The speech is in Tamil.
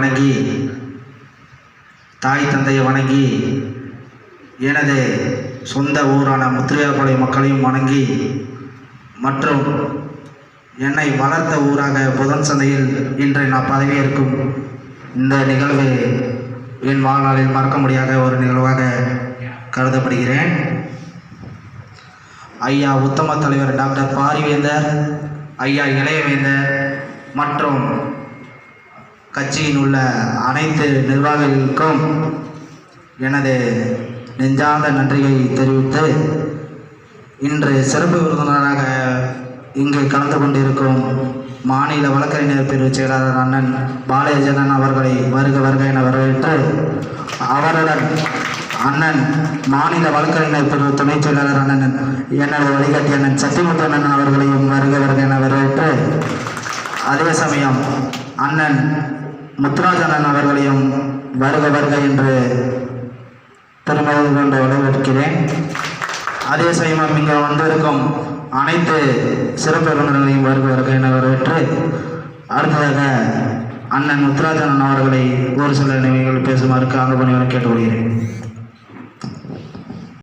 வணங்கி, தாய் தந்தையை வணங்கி, எனது சொந்த ஊரான முத்திரையார்பாளையம் மக்களையும் வணங்கி, மற்றும் என்னை வளர்த்த ஊராக புதன் சந்தையில் இன்று நான் பதவியேற்கும் இந்த நிகழ்வு என் வாழ்நாளில் மறக்க முடியாத ஒரு நிகழ்வாக கருதப்படுகிறேன். ஐயா உத்தம தலைவர் டாக்டர் பாரிவேந்தர், ஐயா இளையவேந்தர் மற்றும் கட்சியின் உள்ள அனைத்து நிர்வாகிகளுக்கும் எனது நெஞ்சார்ந்த நன்றியை தெரிவித்து, இன்று சிறப்பு விருந்தினராக இங்கு கலந்து கொண்டிருக்கும் மாநில வழக்கறிஞர் பிரிவு செயலாளர் அண்ணன் பாலயஜனன் அவர்களை வருக வருக என வரவேற்று, அவருடன் அண்ணன் மாநில வழக்கறிஞர் பிரிவு துணைச் செயலாளர் அண்ணன் எனது வழிகாட்டி அண்ணன் சத்தியமுத்து அண்ணன் அவர்களையும் வருக வருக என வரவேற்று, அதே சமயம் அண்ணன் முத்துராஜ் அண்ணன் அவர்களையும் வருக வருக என்று பெருமையோடு கொண்டு வரவேற்கிறேன். அதே சமயம் இங்கே வந்திருக்கும் அனைத்து சிறப்பு விருந்தினர்களையும் வருக வருக என வரவேற்று, அடுத்ததாக அண்ணன் முத்துராஜ் அண்ணன் அவர்களை ஒரு சில நினைவுகள் பேசுமாறு காங்க பணியோடு கேட்டுக்கொள்கிறேன்.